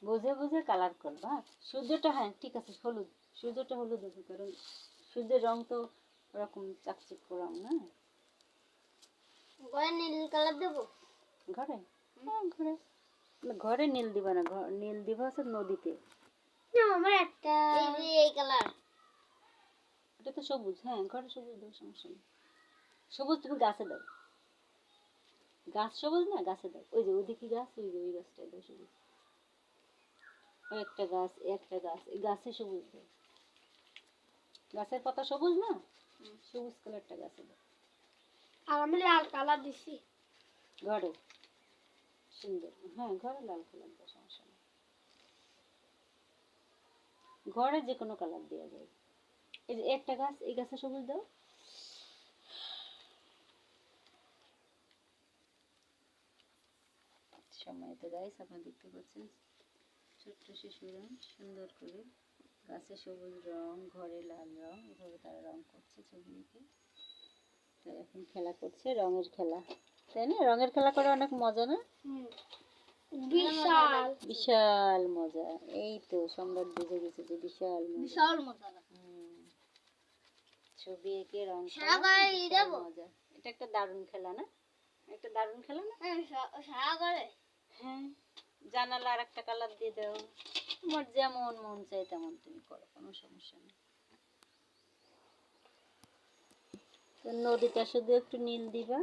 বুঝে বুঝে কালার করবা। সূর্যটা হ্যাঁ ঠিক আছে, হলুদ, সূর্যটা হলুদ হবে, কারণ সূর্যের রং তো ওরকম চাকচিক্য রং না। ঘরে নীল কালার দেবো? ঘরে? হ্যাঁ ঘরে। ঘরে নীল দিবা না, নীল দিবা হচ্ছে নদীতে। না আমার একটা এই কালার। এটা তো সবুজ, হ্যাঁ ঘরে সবুজ দাও, সমস্যা নেই। সবুজ তুমি গাছে দাও, গাছ সবুজ না, গাছে দাও। ওই যে ওইদিকে গাছ, ওই যে ওই গাছটায় দাও সবুজ। ওই একটা গাছ, একটা গাছ, এই গাছে সবুজ দাও। গাছের পাতা সবুজ না, সবুজ কালারটা গাছে দাও। আর আমি লাল কালার দিছি ঘরে। সুন্দর, হ্যাঁ ঘরে লাল কালার দাও, সমস্যা নেই। ঘরে যে কোনো কালার দেওয়া যায়। এই যে একটা গাছ, এই গাছে সবুজ দাও। সময় তো গাইস আপনারা দেখতে পাচ্ছেন ছোট্ট শিশুরা সুন্দর করে গাছে সবুজ রং, ঘরে লাল রং, এভাবে তারা রং করছে ছবি এঁকে। তো এখন খেলা করছে, রঙের খেলা, তাই না? রঙের খেলা করে অনেক মজা না? বিশাল বিশাল মজা। এই তো সম্রাট বুঝে গেছে যে বিশাল মজা। বিশাল মজা। ছবি এঁকে রং করা মজা। এটা একটা দারুণ খেলা না? একটা দারুণ খেলা না? সারা করে। হ্যাঁ, জানালা আর একটা কালার দিয়ে দাও, তোমার যেমন মন চায় তেমন তুমি করো, কোনো সমস্যা নেই। তো নদীটা শুধু একটু নীল দিবা,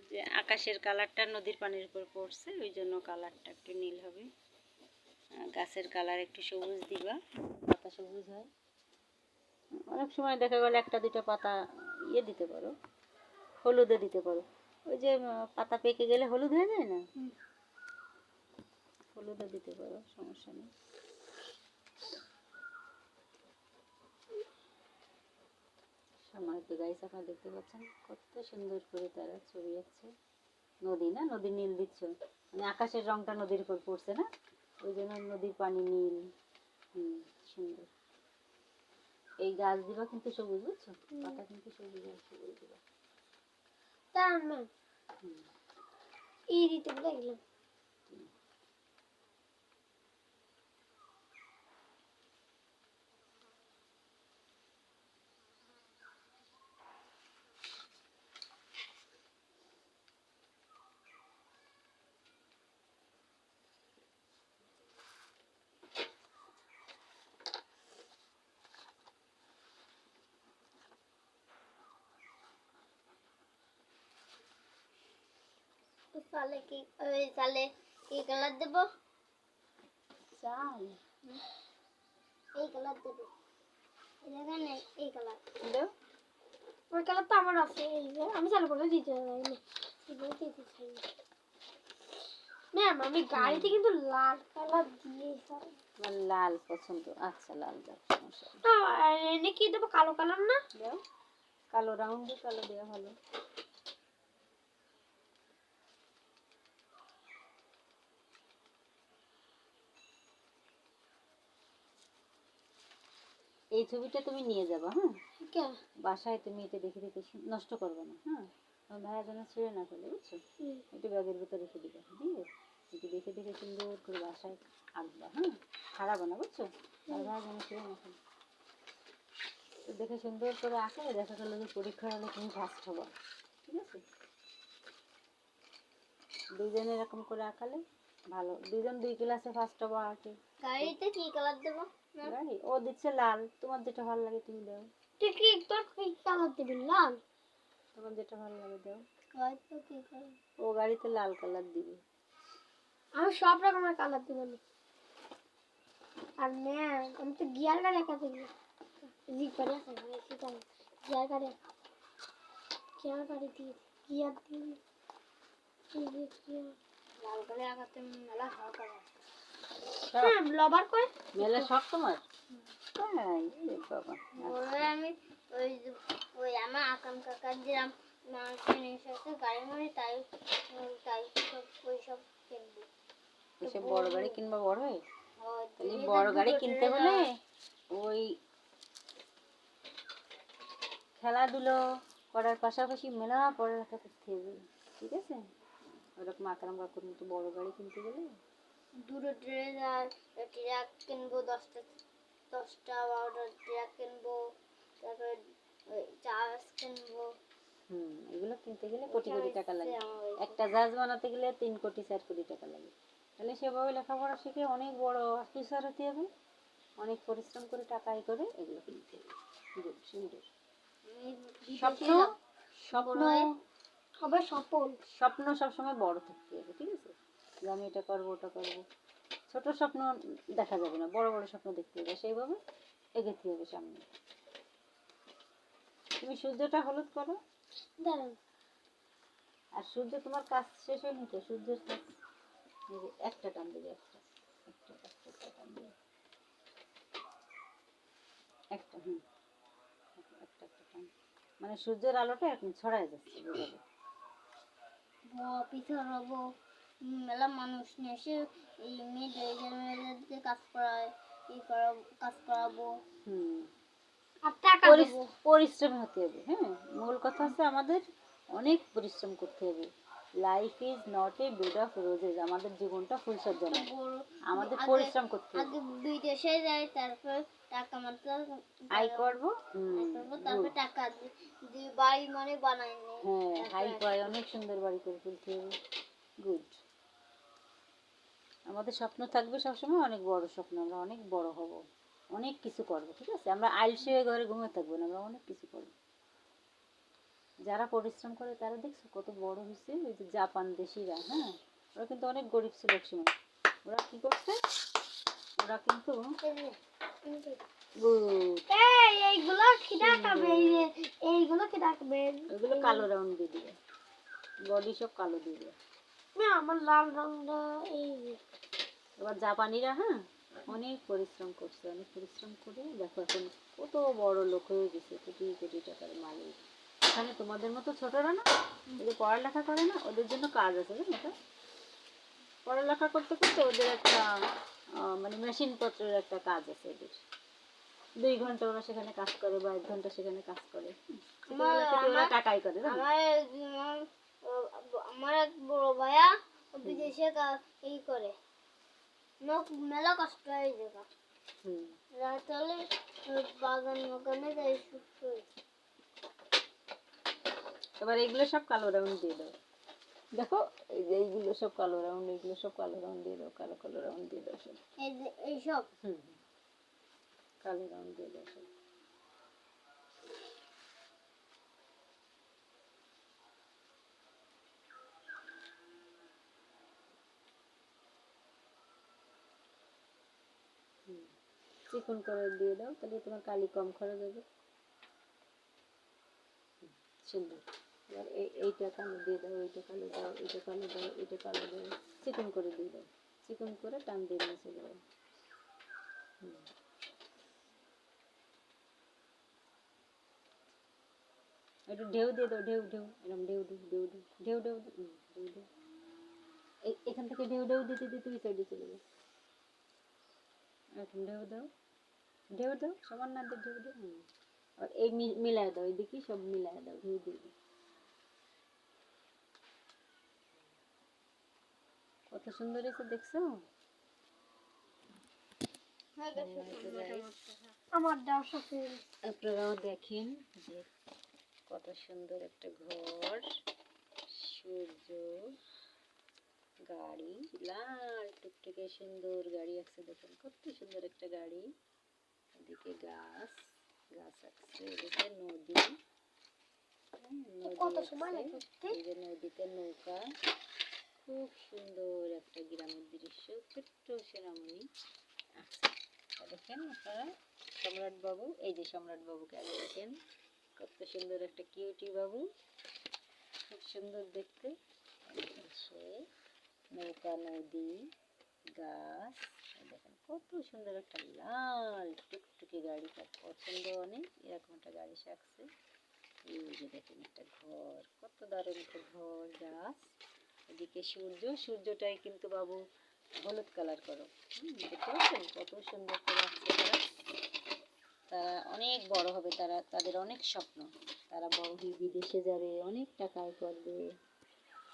যে আকাশের কালারটা নদীর পানির উপর পড়ছে, ওই জন্য কালারটা একটু নীল হবে। গাছের কালার একটু সবুজ দিবা, পাতা সবুজ হয়। অনেক সময় দেখা গেল একটা দুটো পাতা ইয়ে দিতে পারো, হলুদে দিতে পারো। ওই যে পাতা পেকে গেলে হলুদ হয়ে যায় না, হলুদে দিতে পারো, সমস্যা নেই। সময় তো গাইস আপনারা দেখতে পাচ্ছেন কত সুন্দর করে তারা ছবি আঁকছে। নদী না, নদী নীল দিচ্ছ, মানে আকাশের রংটা নদীর উপর পড়ছে না, ওই জন্য নদীর পানি নীল। সুন্দর। এই গাছ দিবা কিন্তু সবুজ, বুঝছো? পাতা কিন্তু সবুজ আর সবুজ দিবা। তার না এই দিতে ভুলে গেলাম। সালে কি ওই সালে কি কালার দেব? চাল এই কালার দেব। এখানে এই কালার দাও। ওই কালার তো আমার আছে, এই যে আমি চালু করে দিতে চাই, এগুলো দিতে চাই। ম্যাম আমি গাড়িতে কিন্তু লাল কালার দিয়েছি। আমার লাল পছন্দ, আচ্ছা লাল দাও, সমস্যা নেই। এনে কি দেবো? কালো কালার না? দাও, কালো রাউন্ডে কালো দেওয়া ভালো। এই ছবিটা তুমি নিয়ে যাবা, হ্যাঁ বাসায়, তুমি এটা দেখে দেখে নষ্ট করবে না, হ্যাঁ ভাইয়া যেন ছিঁড়ে না ফেলে, বুঝছো? একটু ব্যাগের ভিতরে রেখে দিবা, দিয়ে একটু দেখে দেখে সুন্দর করে বাসায় আঁকবা, হ্যাঁ হারাবো না, বুঝছো? আর ভাইয়া যেন ছিঁড়ে না ফেলে। তো দেখে সুন্দর করে আঁকে, দেখা গেলো যে পরীক্ষা হলে তুমি ফার্স্ট হবা, ঠিক আছে? দুইজনে এরকম করে আঁকালে ভালো, দুইজন দুই ক্লাসে ফার্স্ট হবা আঁকে। গাড়িতে কি কালার দেবো? গাড়ি ও দিচ্ছে লাল, তোমার যেটা ভালো লাগে তুমি দাও। তুই কি তোর কি কালার দিবি? লাল? তোমার যেটা ভালো লাগে দাও। গাড়িতে কি কালার? ও গাড়িতে লাল কালার দিবে। আমি সব রকমের কালার দিব না। আর ম্যাম আমি তো গিয়ার গাড়ি একাতে জি করে সেটা গিয়ার গাড়ি গিয়ার গাড়ি দিয়ে গিয়ার দিয়ে লাল গাড়ি আগাতে মেলা শখ আছে। হ্যাঁ লবার কয় মেলা শখ তোমার? তাই রে বাবা। ওরে আমি ওই ওই আমার আকাম কাকার যেরাম জিনিস আছে গাড়ি মারি, তাই তাই সব ওই সব কিনবো। ওইসব বড় গাড়ি কিনবা বড় হয়? তাহলে তাহলে বড় গাড়ি কিনতে হলে ওই খেলাধুলো করার পাশাপাশি মেলা পড়ালেখা করতে হবে, ঠিক আছে? ওরকম আকরাম কাকুর মতো বড় গাড়ি কিনতে গেলে দুটো ড্রেস আর ট্রাক কিনবো, 10টা 12টা ট্রাক কিনবো, তারপরে চার্জ কিনবো। এগুলো কিনতে গেলে কোটি কোটি টাকা লাগে। একটা জাহাজ বানাতে গেলে 3 কোটি 4 কোটি টাকা লাগে। তাহলে সেভাবে লেখাপড়া শিখে অনেক বড় অফিসার হতে হবে, অনেক পরিশ্রম করে টাকা আয় করে এগুলো কিনতে হবে। গুড, সুন্দর। স্বপ্ন স্বপ্ন হবে সফল। স্বপ্ন সবসময় বড় থাকতে হবে, ঠিক আছে? যে আমি এটা করবো ওটা করবো, ছোট স্বপ্ন দেখা যাবে না, বড় বড় স্বপ্ন দেখতে হবে, সেইভাবে এগোতে হবে সামনে। তুমি সূর্যটা হলুদ করো, দাঁড়ান, আর সূর্য তোমার কাজ শেষ হয়নি তো, সূর্যের কাজ এই যে একটা টান দেবে, একটা একটা একটা একটা টান দেবে, একটা একটা একটা টান, মানে সূর্যের আলোটা এখন ছড়ায় যাচ্ছে, বোঝাবে। অফিসার হবো, মেলা মানুষ নিয়ে এসে এই মেয়েদের কাজ করায়, কাজ করাবো, আর টাকা দেবো। পরিশ্রম হতে হবে, হ্যাঁ, মূল কথা হচ্ছে আমাদের অনেক পরিশ্রম করতে হবে। Life is not a bed of roses, আমাদের জীবনটা ফুলসজ্জা নয়, আমাদের পরিশ্রম করতে হবে। আগে বিদেশে যাই, তারপর টাকা মাত্র আয় করবো, তারপর টাকা দিয়ে বাড়ি মানে বানাই নেই। হ্যাঁ, হাই পাই, অনেক সুন্দর বাড়ি করে ফেলতে হবে। গুড। আমাদের স্বপ্ন থাকবে সবসময় অনেক বড় স্বপ্ন, আমরা অনেক বড় হব, অনেক কিছু করবো, ঠিক আছে? আমরা আলসে হয়ে ঘরে ঘুমিয়ে থাকবো না, আমরা অনেক কিছু করবো। যারা পরিশ্রম করে তারা দেখছো কত বড় হয়েছে। ওই যে জাপান দেশিরা, হ্যাঁ, ওরা কিন্তু অনেক গরিব ছিল এক সময়। ওরা কি করছে, ওরা কিন্তু এইগুলো কি দেখাবে, এইগুলো কি দেখাবে, ওইগুলো কালো রাউন্ড দিয়ে দিবে, বডি সব কালো দিয়ে দিবে। আমার লাল রংটা এই এবার জাপানিরা, হ্যাঁ, অনেক পরিশ্রম করছে, অনেক পরিশ্রম করে দেখো এখন কত বড় লোক হয়ে গেছে, কোটি কোটি টাকার মালিক। এখানে তোমাদের মতো ছোটরা না, এই যে পড়ালেখা করে না, ওদের জন্য কাজ আছে, জানো তো? পড়ালেখা করতে করতে ওদের একটা মানে মেশিন পত্রের একটা কাজ আছে ওদের। 2 ঘন্টা ওরা সেখানে কাজ করে বা 1 ঘন্টা সেখানে কাজ করে, ওরা টাকাই করে। আমার এক বড় ভাইয়া বিদেশে এই করে, মেলা কষ্ট হয়ে যাবে, রাত হলে বাগান বাগানে যাই শুট। এবার এগুলো সব কালো রাউন্ড দিয়ে দাও, দেখো এই যে এইগুলো সব কালো রাউন্ড, এগুলো সব কালো রাউন্ড দিয়ে দাও, কালো কালো রাউন্ড দিয়ে দাও সব, এই সব কালো রাউন্ড দিয়ে দাও সব। চিকন করে দিয়ে দাও, তাহলে তোমার কালি কম খরচ হবে। সুন্দর। এবার এইটা কালো দিয়ে দাও, এইটা কালো দাও, এইটা কালো দাও, এইটা কালো দাও, চিকন করে দিয়ে দাও, চিকন করে টান দিয়ে নিয়ে চলে যাও। একটু ঢেউ দিয়ে দাও, ঢেউ ঢেউ, এরকম ঢেউ ঢেউ ঢেউ ঢেউ ঢেউ ঢেউ ঢেউ ঢেউ। এখান থেকে ঢেউ ঢেউ দিতে দিতে ওই সাইডে চলে যাও, এরকম ঢেউ দাও, ঢেউ দাও, সমান না দিয়ে ঢেউ দাও। আর এই মিলায় দাও, এদিকে সব মিলায় দাও, ঢেউ দিয়ে দাও। কত সুন্দর হয়েছে দেখছো? আমার দাও সাথে আপনারাও দেখেন যে কত সুন্দর একটা ঘর, সূর্য, গাড়ি, লাল টুকটুকে সুন্দর গাড়ি আছে, দেখেন কত সুন্দর একটা গাড়ি। এদিকে গাছ, গাছ আছে, এদিকে নদী, কত সময় লাগে, এই যে নদীতে নৌকা, খুব সুন্দর একটা গ্রামের দৃশ্য, ছোট্ট সেনামণি আছে। দেখেন আপনারা সম্রাট বাবু, এই যে সম্রাট বাবুকে আগে দেখেন, কত সুন্দর একটা কিউটি বাবু, খুব সুন্দর দেখতে। সে নৌকা, নদী, গাছ, দেখেন কত সুন্দর একটা লাল টুকটুকে গাড়ি, তার পছন্দ অনেক, এরকম একটা গাড়ি সাকছে। এই যে দেখেন একটা ঘর, কত দারুণ একটা ঘর, গাছ, এদিকে সূর্য, সূর্যটাই কিন্তু বাবু হলুদ কালার করো, দেখতে পাচ্ছেন কত সুন্দর করে আসছে। তারা অনেক বড় হবে, তাদের অনেক স্বপ্ন, তারা বড় হয়ে বিদেশে যাবে, অনেক টাকা আয় করবে,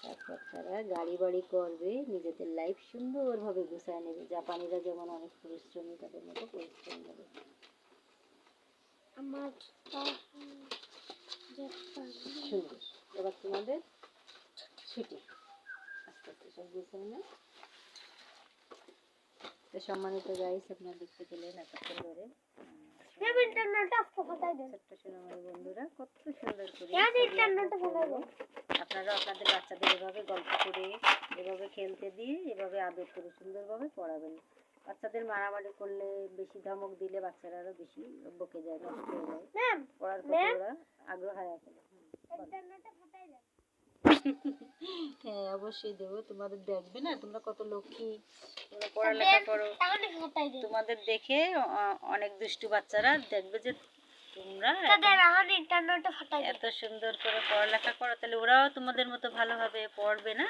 তারপর তারা গাড়ি বাড়ি করবে, নিজেদের লাইফ সুন্দরভাবে গুছায় নেবে। জাপানিরা যেমন অনেক পরিশ্রমী, তাদের মতো পরিশ্রম হবে। আমার সুন্দর। এবার তোমাদের ছুটি, আস্তে আস্তে সব গুছায় না। তো সম্মানিত গাইস, আপনারা দেখতে পেলেন এতক্ষণ ধরে ছোট্ট সোনামণি বন্ধুরা কত সুন্দর করে আপনারা আপনাদের বাচ্চাদের এভাবে গল্প করে, এভাবে খেলতে দিয়ে, এভাবে আদর করে সুন্দরভাবে পড়াবেন। বাচ্চাদের মারামারি করলে, বেশি ধমক দিলে বাচ্চারা আরো বেশি বকে যায়, নষ্ট হয়ে যায়, পড়ার প্রতি ওরা আগ্রহ হারিয়ে ফেলে। হ্যাঁ অবশ্যই দেবো, তোমাদের দেখবে না তোমরা কত লক্ষ্মী, তোমরা পড়ালেখা করো, তোমাদের দেখে অনেক দুষ্টু বাচ্চারা দেখবে যে তোমরা এত সুন্দর করে পড়ালেখা করো, তাহলে ওরাও তোমাদের মতো ভালোভাবে পড়বে না।